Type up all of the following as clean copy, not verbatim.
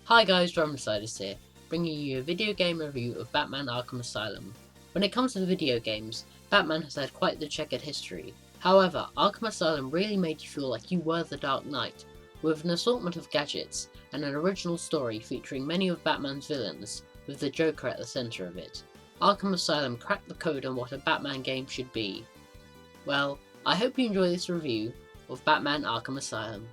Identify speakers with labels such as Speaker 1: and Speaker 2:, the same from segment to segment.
Speaker 1: Hi guys, Rocksteady here, bringing you a video game review of Batman Arkham Asylum. When it comes to video games, Batman has had quite the checkered history. However, Arkham Asylum really made you feel like you were the Dark Knight, with an assortment of gadgets and an original story featuring many of Batman's villains, with the Joker at the centre of it. Arkham Asylum cracked the code on what a Batman game should be. Well, I hope you enjoy this review of Batman Arkham Asylum.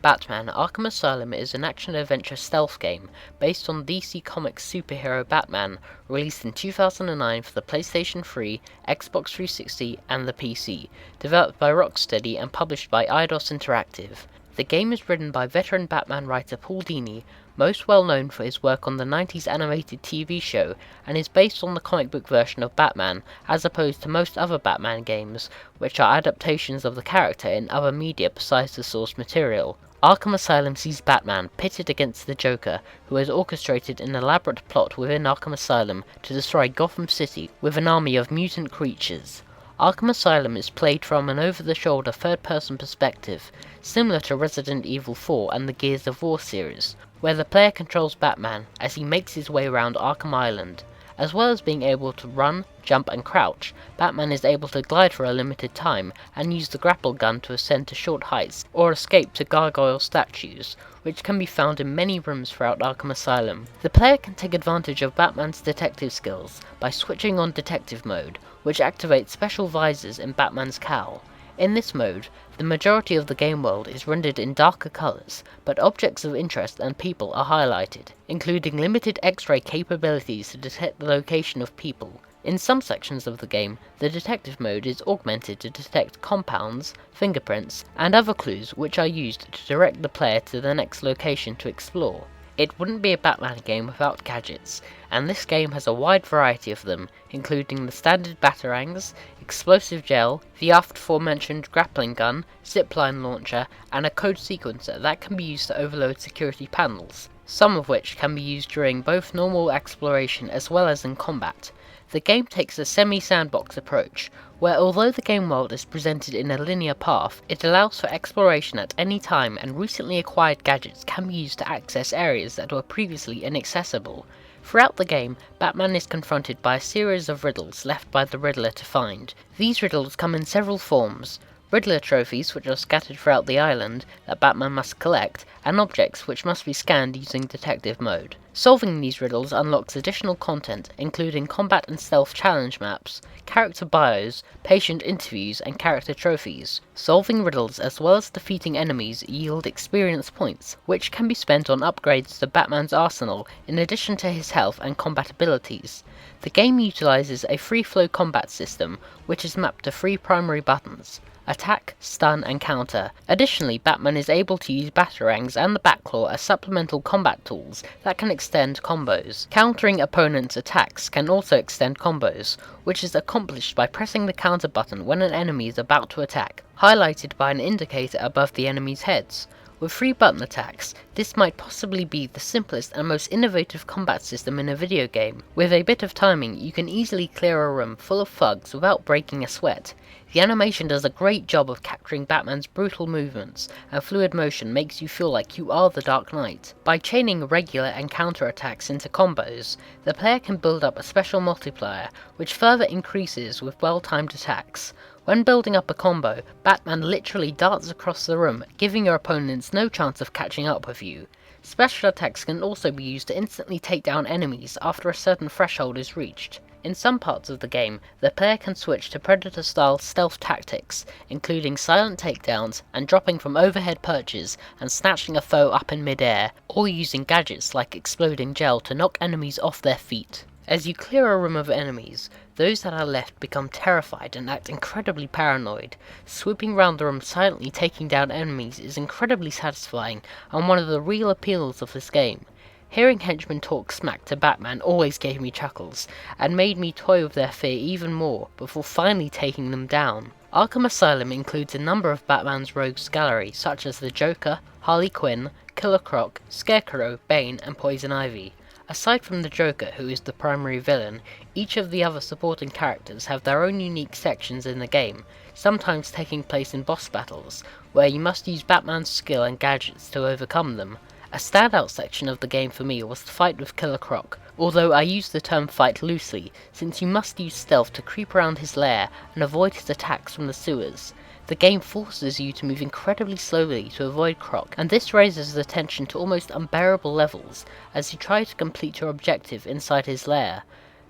Speaker 1: Batman Arkham Asylum is an action-adventure stealth game based on DC Comics superhero Batman, released in 2009 for the PlayStation 3, Xbox 360 and the PC, developed by Rocksteady and published by Eidos Interactive. The game is written by veteran Batman writer Paul Dini, most well known for his work on the 90s animated TV show, and is based on the comic book version of Batman, as opposed to most other Batman games, which are adaptations of the character in other media besides the source material. Arkham Asylum sees Batman pitted against the Joker, who has orchestrated an elaborate plot within Arkham Asylum to destroy Gotham City with an army of mutant creatures. Arkham Asylum is played from an over-the-shoulder third-person perspective, similar to Resident Evil 4 and the Gears of War series, where the player controls Batman as he makes his way around Arkham Island. As well as being able to run, jump and crouch, Batman is able to glide for a limited time and use the grapple gun to ascend to short heights or escape to gargoyle statues, which can be found in many rooms throughout Arkham Asylum. The player can take advantage of Batman's detective skills by switching on detective mode, which activates special visors in Batman's cowl. In this mode, the majority of the game world is rendered in darker colours, but objects of interest and people are highlighted, including limited X-ray capabilities to detect the location of people. In some sections of the game, the detective mode is augmented to detect compounds, fingerprints, and other clues which are used to direct the player to the next location to explore. It wouldn't be a Batman game without gadgets, and this game has a wide variety of them, including the standard batarangs, explosive gel, the aforementioned grappling gun, zipline launcher, and a code sequencer that can be used to overload security panels, some of which can be used during both normal exploration as well as in combat. The game takes a semi-sandbox approach, where although the game world is presented in a linear path, it allows for exploration at any time, and recently acquired gadgets can be used to access areas that were previously inaccessible. Throughout the game, Batman is confronted by a series of riddles left by the Riddler to find. These riddles come in several forms: Riddler trophies, which are scattered throughout the island, that Batman must collect, and objects which must be scanned using detective mode. Solving these riddles unlocks additional content, including combat and stealth challenge maps, character bios, patient interviews, and character trophies. Solving riddles as well as defeating enemies yield experience points, which can be spent on upgrades to Batman's arsenal in addition to his health and combat abilities. The game utilizes a free-flow combat system, which is mapped to 3 primary buttons: attack, stun, and counter. Additionally, Batman is able to use batarangs and the Batclaw as supplemental combat tools that can extend combos. Countering opponents' attacks can also extend combos, which is accomplished by pressing the counter button when an enemy is about to attack, highlighted by an indicator above the enemy's heads. With 3 button attacks, this might possibly be the simplest and most innovative combat system in a video game. With a bit of timing, you can easily clear a room full of thugs without breaking a sweat. The animation does a great job of capturing Batman's brutal movements, and fluid motion makes you feel like you are the Dark Knight. By chaining regular and counter attacks into combos, the player can build up a special multiplier, which further increases with well-timed attacks. When building up a combo, Batman literally darts across the room, giving your opponents no chance of catching up with you. Special attacks can also be used to instantly take down enemies after a certain threshold is reached. In some parts of the game, the player can switch to Predator-style stealth tactics, including silent takedowns and dropping from overhead perches and snatching a foe up in mid-air, or using gadgets like exploding gel to knock enemies off their feet. As you clear a room of enemies, those that are left become terrified and act incredibly paranoid. Swooping round the room silently taking down enemies is incredibly satisfying and one of the real appeals of this game. Hearing henchmen talk smack to Batman always gave me chuckles, and made me toy with their fear even more before finally taking them down. Arkham Asylum includes a number of Batman's rogues gallery, such as the Joker, Harley Quinn, Killer Croc, Scarecrow, Bane, and Poison Ivy. Aside from the Joker, who is the primary villain, each of the other supporting characters have their own unique sections in the game, sometimes taking place in boss battles, where you must use Batman's skill and gadgets to overcome them. A standout section of the game for me was the fight with Killer Croc, although I use the term fight loosely, since you must use stealth to creep around his lair and avoid his attacks from the sewers. The game forces you to move incredibly slowly to avoid Croc, and this raises the tension to almost unbearable levels as you try to complete your objective inside his lair.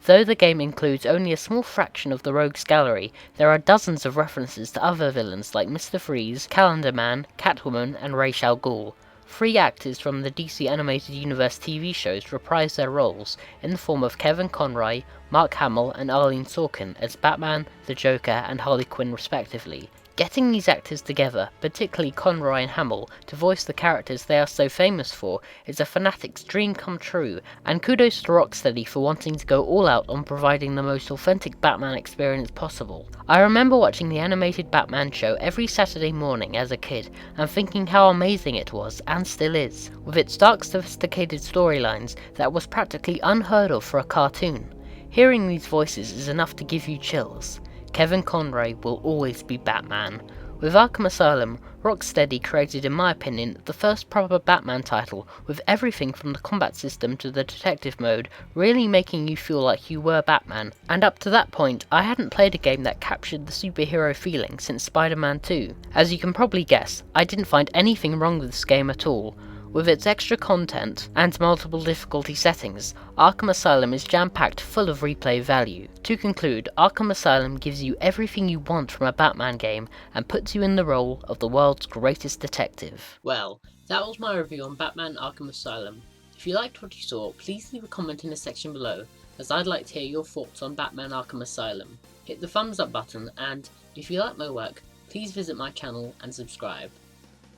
Speaker 1: Though the game includes only a small fraction of the rogues gallery, there are dozens of references to other villains like Mr. Freeze, Calendar Man, Catwoman, and Ra's al Ghul. 3 actors from the DC Animated Universe TV shows reprise their roles in the form of Kevin Conroy, Mark Hamill, and Arlene Sorkin as Batman, the Joker, and Harley Quinn respectively. Getting these actors together, particularly Conroy and Hamill, to voice the characters they are so famous for is a fanatic's dream come true, and kudos to Rocksteady for wanting to go all out on providing the most authentic Batman experience possible. I remember watching the animated Batman show every Saturday morning as a kid and thinking how amazing it was, and still is, with its dark sophisticated storylines that was practically unheard of for a cartoon. Hearing these voices is enough to give you chills. Kevin Conroy will always be Batman. With Arkham Asylum, Rocksteady created, in my opinion, the first proper Batman title, with everything from the combat system to the detective mode really making you feel like you were Batman, and up to that point I hadn't played a game that captured the superhero feeling since Spider-Man 2. As you can probably guess, I didn't find anything wrong with this game at all. With its extra content and multiple difficulty settings, Arkham Asylum is jam-packed full of replay value. To conclude, Arkham Asylum gives you everything you want from a Batman game and puts you in the role of the world's greatest detective. Well, that was my review on Batman Arkham Asylum. If you liked what you saw, please leave a comment in the section below, as I'd like to hear your thoughts on Batman Arkham Asylum. Hit the thumbs up button, and if you like my work, please visit my channel and subscribe.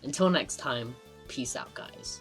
Speaker 1: Until next time, peace out, guys.